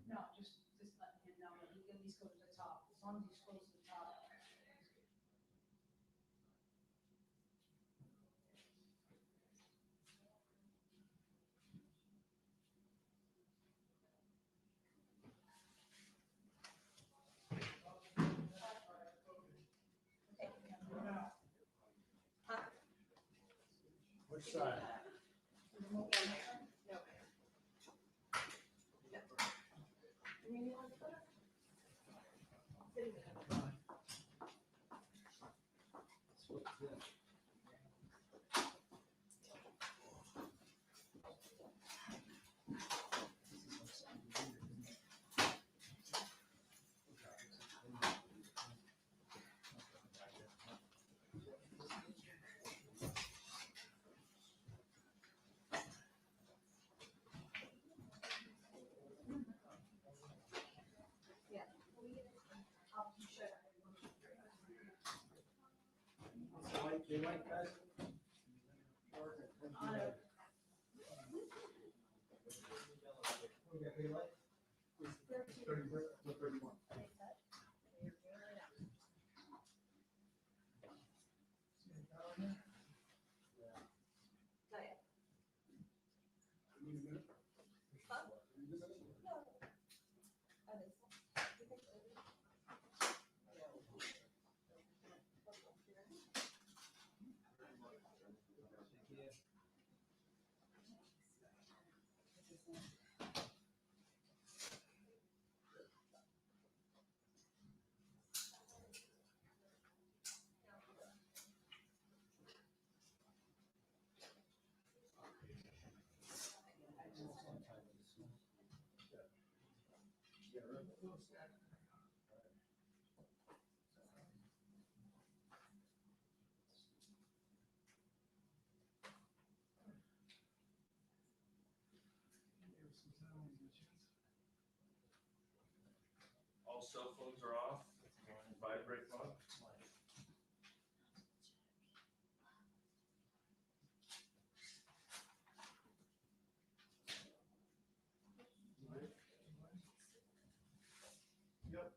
No, just letting him know that he can at least go to the top, as long as he's close to the top. Which side? They like guys. We got daylight? 31. All cell phones are off, vibrate mode. Yep.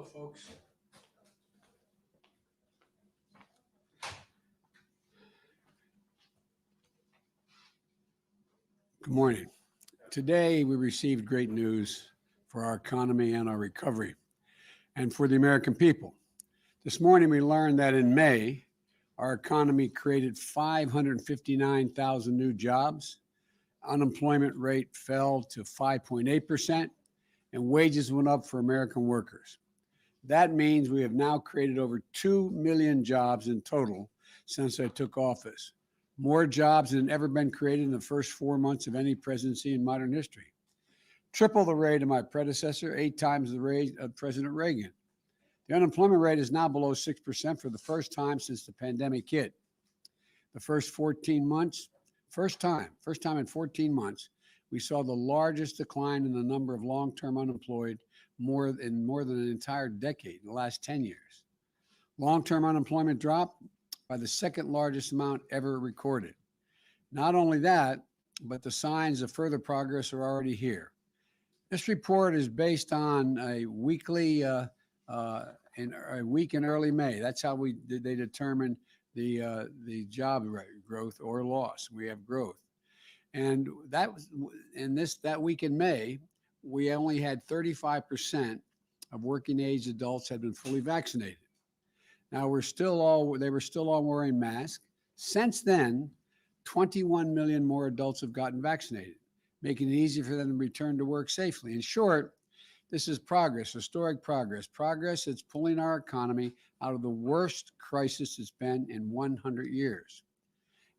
Hello, folks. Good morning. Today, we received great news for our economy and our recovery, and for the American people. This morning, we learned that in May, our economy created 559,000 new jobs. Unemployment rate fell to 5.8%, and wages went up for American workers. That means we have now created over 2 million jobs in total since I took office. More jobs than ever been created in the first 4 months of any presidency in modern history. Triple the rate of my predecessor, 8 times the rate of President Reagan. The unemployment rate is now below 6% for the first time since the pandemic hit. The first time in 14 months, we saw the largest decline in the number of long-term unemployed more than an entire decade, in the last 10 years. Long-term unemployment dropped by the second largest amount ever recorded. Not only that, but the signs of further progress are already here. This report is based on a week in early May. That's how they determine the job growth or loss. We have growth. And that week in May, we only had 35% of working age adults had been fully vaccinated. Now they were still all wearing masks. Since then, 21 million more adults have gotten vaccinated, making it easy for them to return to work safely. In short, this is progress, historic progress that's pulling our economy out of the worst crisis it's been in 100 years.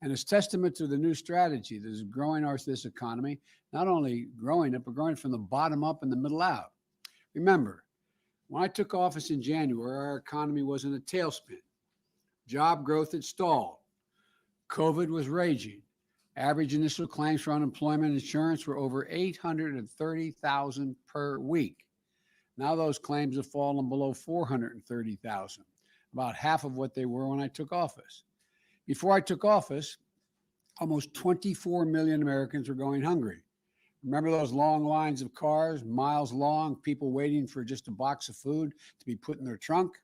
And it's testament to the new strategy that is growing this economy, not only growing it, but growing from the bottom up and the middle out. Remember, when I took office in January, our economy was in a tailspin. Job growth had stalled. COVID was raging. Average initial claims for unemployment insurance were over 830,000 per week. Now those claims have fallen below 430,000, about half of what they were when I took office. Before I took office, almost 24 million Americans were going hungry. Remember those long lines of cars, miles long, people waiting for just a box of food to be put in their trunk?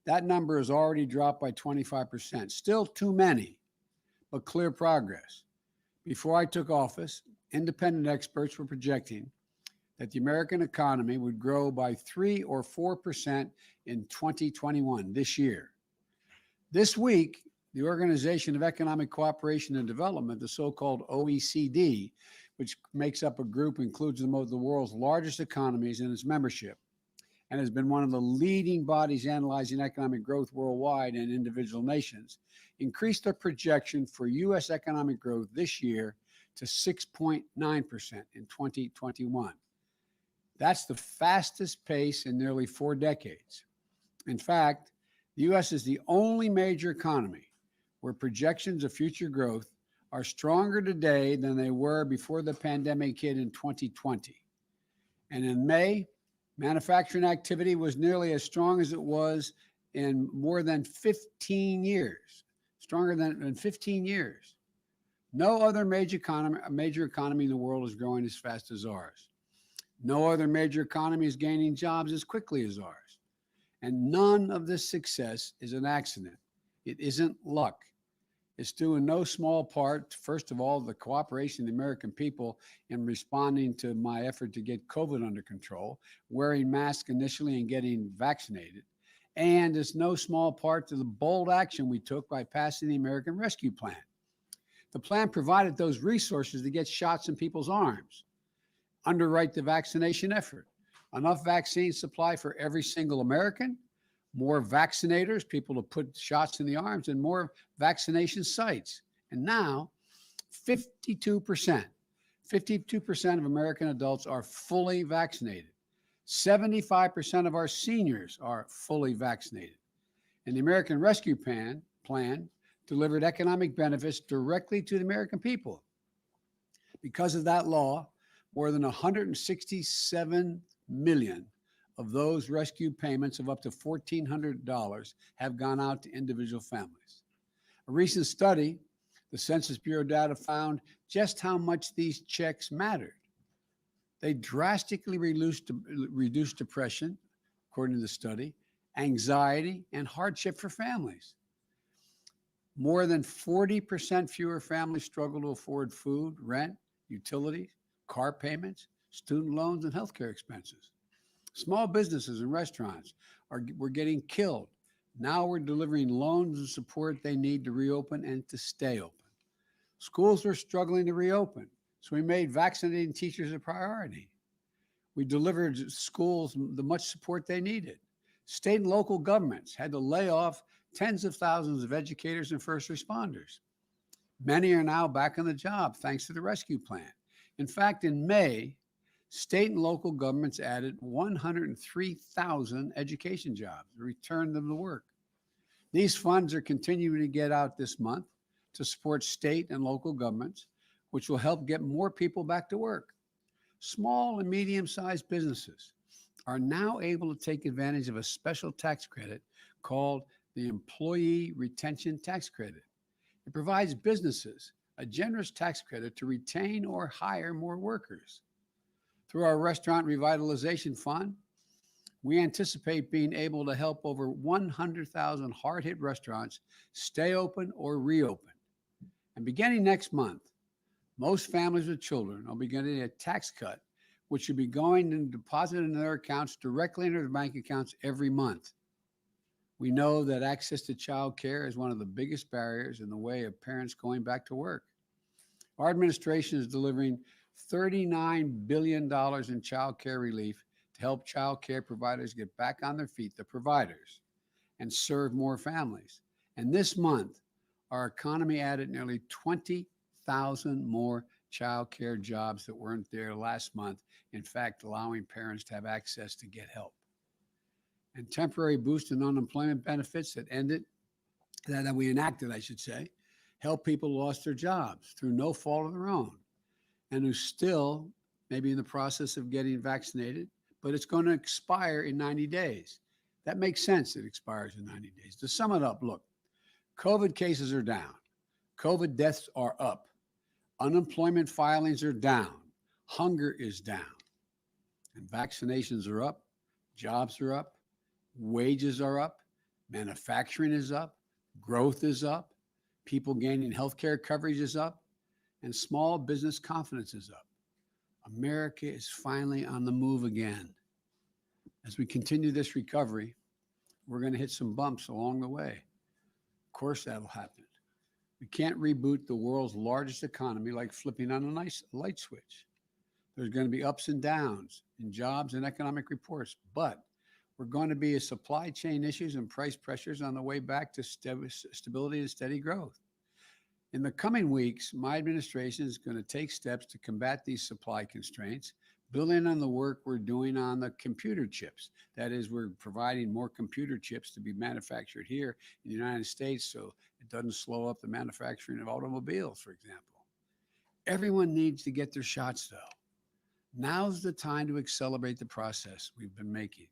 That number has already dropped by 25%. Still too many, but clear progress. Before I took office, independent experts were projecting that the American economy would grow by 3 or 4% in 2021, this year. This week, the Organization of Economic Cooperation and Development, the so-called OECD, which makes up a group, includes the world's largest economies in its membership, and has been one of the leading bodies analyzing economic growth worldwide and individual nations, increased their projection for U.S. economic growth this year to 6.9% in 2021. That's the fastest pace in nearly 4 decades. In fact, the U.S. is the only major economy where projections of future growth are stronger today than they were before the pandemic hit in 2020. And in May, manufacturing activity was nearly as strong as it was in more than 15 years, stronger than in 15 years. No other major economy in the world is growing as fast as ours. No other major economy is gaining jobs as quickly as ours. And none of this success is an accident. It isn't luck. It's due in no small part, first of all, the cooperation of the American people in responding to my effort to get COVID under control, wearing masks initially and getting vaccinated. And it's no small part to the bold action we took by passing the American Rescue Plan. The plan provided those resources to get shots in people's arms, underwrite the vaccination effort, enough vaccine supply for every single American, more vaccinators, people to put shots in the arms, and more vaccination sites. And now 52% of American adults are fully vaccinated. 75% of our seniors are fully vaccinated. And the American Rescue Plan delivered economic benefits directly to the American people. Because of that law, more than 167 million of those rescue payments of up to $1,400 have gone out to individual families. A recent study, the Census Bureau data, found just how much these checks mattered. They drastically reduced depression, according to the study, anxiety, and hardship for families. More than 40% fewer families struggle to afford food, rent, utilities, car payments, student loans, and healthcare expenses. Small businesses and restaurants were getting killed. Now we're delivering loans and support they need to reopen and to stay open. Schools were struggling to reopen, so we made vaccinating teachers a priority. We delivered schools the much support they needed. State and local governments had to lay off tens of thousands of educators and first responders. Many are now back on the job thanks to the rescue plan. In fact, in May, state and local governments added 103,000 education jobs, returned them to work. These funds are continuing to get out this month to support state and local governments, which will help get more people back to work. Small and medium-sized businesses are now able to take advantage of a special tax credit called the Employee Retention Tax Credit. It provides businesses a generous tax credit to retain or hire more workers. Through our Restaurant Revitalization Fund, we anticipate being able to help over 100,000 hard-hit restaurants stay open or reopen. And beginning next month, most families with children will be getting a tax cut, which should be going and deposited in their accounts directly into their bank accounts every month. We know that access to child care is one of the biggest barriers in the way of parents going back to work. Our administration is delivering $39 billion in child care relief to help child care providers get back on their feet, the providers, and serve more families. And this month, our economy added nearly 20,000 more child care jobs that weren't there last month, in fact, allowing parents to have access to get help. And temporary boost in unemployment benefits that we enacted, I should say, help people who lost their jobs through no fault of their own and who still may be in the process of getting vaccinated, but it's going to expire in 90 days. That makes sense. It expires in 90 days. To sum it up, look, COVID cases are down. COVID deaths are up. Unemployment filings are down. Hunger is down. And vaccinations are up. Jobs are up. Wages are up. Manufacturing is up. Growth is up. People gaining healthcare coverage is up. And small business confidence is up. America is finally on the move again. As we continue this recovery, we're going to hit some bumps along the way. Of course, that'll happen. We can't reboot the world's largest economy like flipping on a nice light switch. There's going to be ups and downs in jobs and economic reports, but we're going to be supply chain issues and price pressures on the way back to stability and steady growth. In the coming weeks, my administration is going to take steps to combat these supply constraints, building on the work we're doing on the computer chips. That is, we're providing more computer chips to be manufactured here in the United States so it doesn't slow up the manufacturing of automobiles, for example. Everyone needs to get their shots, though. Now's the time to accelerate the process we've been making.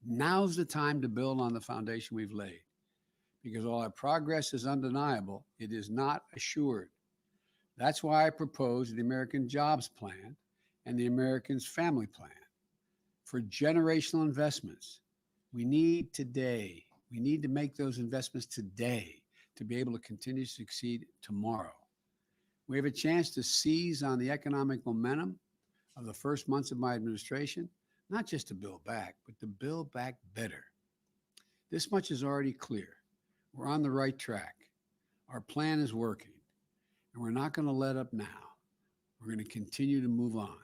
Now's the time to build on the foundation we've laid. Because while our progress is undeniable, it is not assured. That's why I proposed the American Jobs Plan and the Americans Family Plan. For generational investments, we need today. We need to make those investments today to be able to continue to succeed tomorrow. We have a chance to seize on the economic momentum of the first months of my administration, not just to build back, but to build back better. This much is already clear. We're on the right track. Our plan is working, and we're not going to let up now. We're going to continue to move on.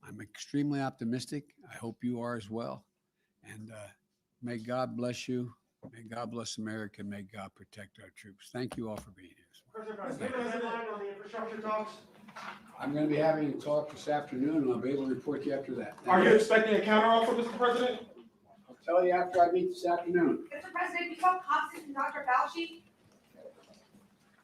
I'm extremely optimistic. I hope you are as well. And may God bless you. May God bless America. May God protect our troops. Thank you all for being here. President, give a headline on the infrastructure talks. I'm going to be having a talk this afternoon, and I'll be able to report to you after that. Are you expecting a counteroffer, Mr. President? I'll tell you after I meet this afternoon. Mr. President, we saw comments from Dr. Fauci